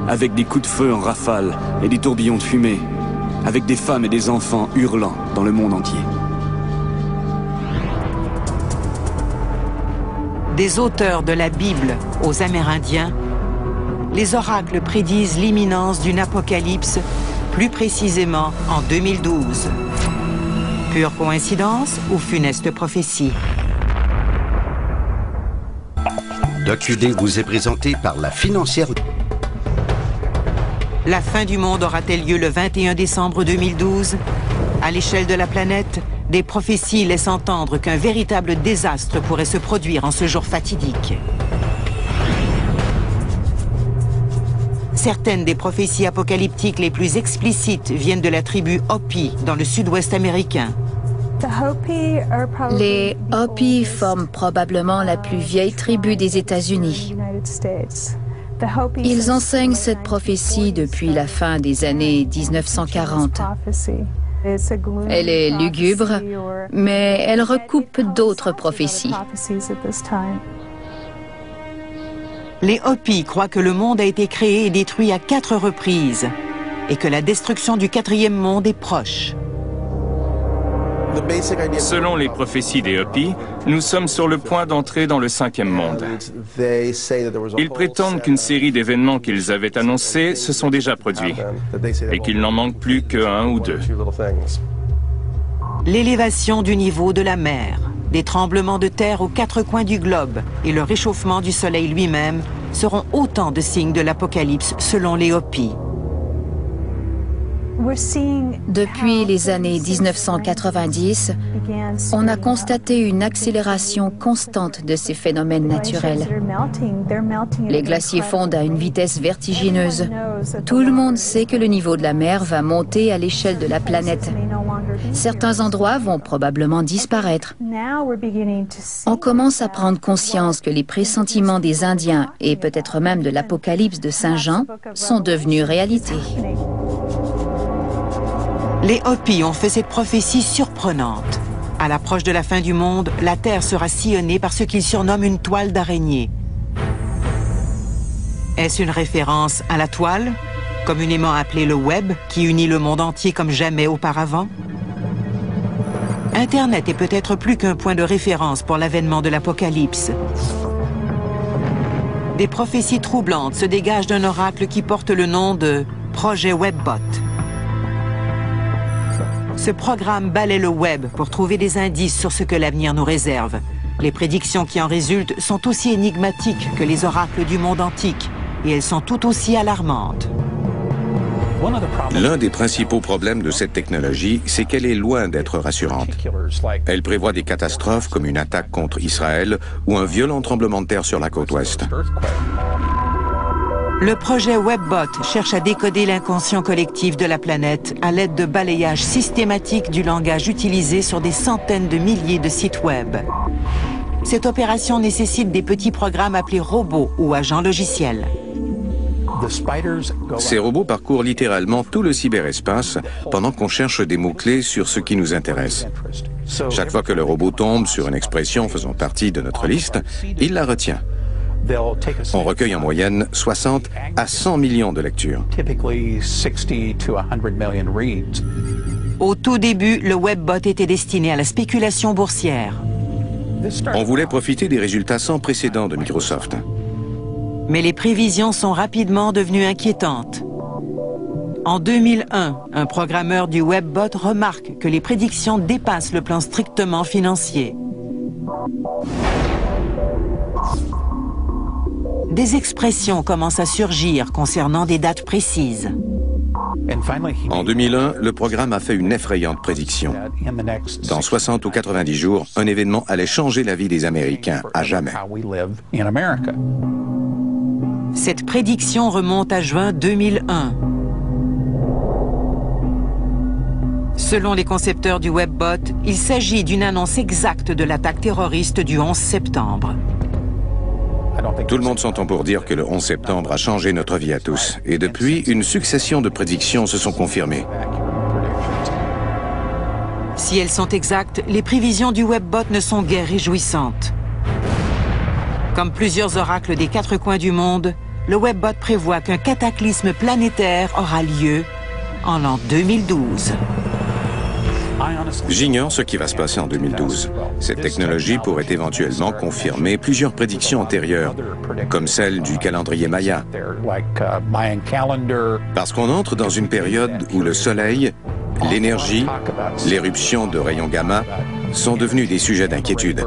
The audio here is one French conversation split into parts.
avec des coups de feu en rafale et des tourbillons de fumée, avec des femmes et des enfants hurlant dans le monde entier. Des auteurs de la Bible aux Amérindiens, les oracles prédisent l'imminence d'une apocalypse, plus précisément en 2012. Pure coïncidence ou funeste prophétie? DocUD vous est présenté par la financière. La fin du monde aura-t-elle lieu le 21 décembre 2012? À l'échelle de la planète, des prophéties laissent entendre qu'un véritable désastre pourrait se produire en ce jour fatidique. Certaines des prophéties apocalyptiques les plus explicites viennent de la tribu Hopi dans le sud-ouest américain. Les Hopi forment probablement la plus vieille tribu des États-Unis. Ils enseignent cette prophétie depuis la fin des années 1940. Elle est lugubre, mais elle recoupe d'autres prophéties. Les Hopi croient que le monde a été créé et détruit à 4 reprises et que la destruction du 4e monde est proche. Selon les prophéties des Hopi, nous sommes sur le point d'entrer dans le 5e monde. Ils prétendent qu'une série d'événements qu'ils avaient annoncés se sont déjà produits et qu'il n'en manque plus qu'un ou deux. L'élévation du niveau de la mer, des tremblements de terre aux 4 coins du globe et le réchauffement du soleil lui-même seront autant de signes de l'apocalypse selon les Hopi. Depuis les années 1990, on a constaté une accélération constante de ces phénomènes naturels. Les glaciers fondent à une vitesse vertigineuse. Tout le monde sait que le niveau de la mer va monter à l'échelle de la planète. Certains endroits vont probablement disparaître. On commence à prendre conscience que les pressentiments des Indiens et peut-être même de l'Apocalypse de Saint Jean sont devenus réalité. Les Hopi ont fait cette prophétie surprenante. À l'approche de la fin du monde, la Terre sera sillonnée par ce qu'ils surnomment une toile d'araignée. Est-ce une référence à la toile, communément appelée le web, qui unit le monde entier comme jamais auparavant? Internet est peut-être plus qu'un point de référence pour l'avènement de l'Apocalypse. Des prophéties troublantes se dégagent d'un oracle qui porte le nom de Projet Webbot. Ce programme balaie le web pour trouver des indices sur ce que l'avenir nous réserve. Les prédictions qui en résultent sont aussi énigmatiques que les oracles du monde antique, et elles sont tout aussi alarmantes. L'un des principaux problèmes de cette technologie, c'est qu'elle est loin d'être rassurante. Elle prévoit des catastrophes comme une attaque contre Israël ou un violent tremblement de terre sur la côte ouest. Le projet Webbot cherche à décoder l'inconscient collectif de la planète à l'aide de balayages systématiques du langage utilisé sur des centaines de milliers de sites web. Cette opération nécessite des petits programmes appelés robots ou agents logiciels. Ces robots parcourent littéralement tout le cyberespace pendant qu'on cherche des mots-clés sur ce qui nous intéresse. Chaque fois que le robot tombe sur une expression faisant partie de notre liste, il la retient. On recueille en moyenne 60 à 100 millions de lectures. Au tout début, le Webbot était destiné à la spéculation boursière. On voulait profiter des résultats sans précédent de Microsoft. Mais les prévisions sont rapidement devenues inquiétantes. En 2001, un programmeur du Webbot remarque que les prédictions dépassent le plan strictement financier. Des expressions commencent à surgir concernant des dates précises. En 2001, le programme a fait une effrayante prédiction. Dans 60 ou 90 jours, un événement allait changer la vie des Américains à jamais. Cette prédiction remonte à juin 2001. Selon les concepteurs du Webbot, il s'agit d'une annonce exacte de l'attaque terroriste du 11 septembre. Tout le monde s'entend pour dire que le 11 septembre a changé notre vie à tous. Et depuis, une succession de prédictions se sont confirmées. Si elles sont exactes, les prévisions du Webbot ne sont guère réjouissantes. Comme plusieurs oracles des 4 coins du monde, le Webbot prévoit qu'un cataclysme planétaire aura lieu en l'an 2012. J'ignore ce qui va se passer en 2012. Cette technologie pourrait éventuellement confirmer plusieurs prédictions antérieures, comme celle du calendrier Maya. Parce qu'on entre dans une période où le Soleil, l'énergie, l'éruption de rayons gamma sont devenus des sujets d'inquiétude.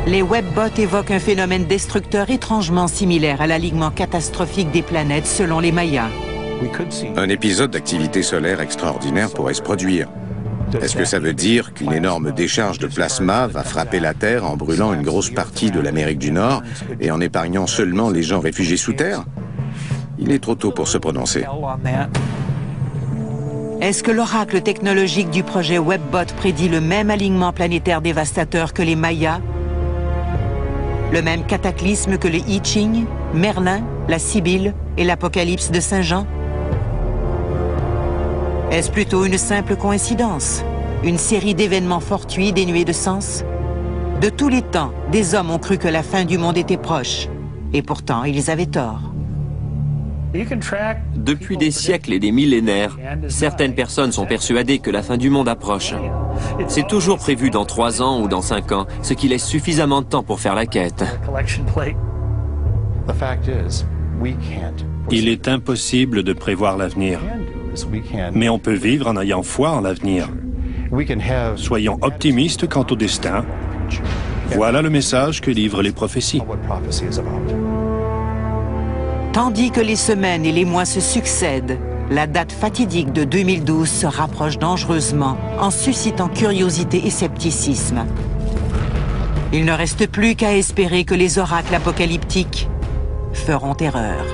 Les Webbots évoquent un phénomène destructeur étrangement similaire à l'alignement catastrophique des planètes selon les Mayas. Un épisode d'activité solaire extraordinaire pourrait se produire. Est-ce que ça veut dire qu'une énorme décharge de plasma va frapper la Terre en brûlant une grosse partie de l'Amérique du Nord et en épargnant seulement les gens réfugiés sous terre? Il est trop tôt pour se prononcer. Est-ce que l'oracle technologique du projet Webbot prédit le même alignement planétaire dévastateur que les Mayas? Le même cataclysme que les I Ching, Merlin, la Sibylle et l'Apocalypse de Saint Jean? Est-ce plutôt une simple coïncidence? Une série d'événements fortuits dénués de sens? De tous les temps, des hommes ont cru que la fin du monde était proche. Et pourtant, ils avaient tort. Depuis des siècles et des millénaires, certaines personnes sont persuadées que la fin du monde approche. C'est toujours prévu dans 3 ans ou dans 5 ans, ce qui laisse suffisamment de temps pour faire la quête. Il est impossible de prévoir l'avenir, mais on peut vivre en ayant foi en l'avenir. Soyons optimistes quant au destin. Voilà le message que livrent les prophéties. Tandis que les semaines et les mois se succèdent, la date fatidique de 2012 se rapproche dangereusement en suscitant curiosité et scepticisme. Il ne reste plus qu'à espérer que les oracles apocalyptiques feront erreur.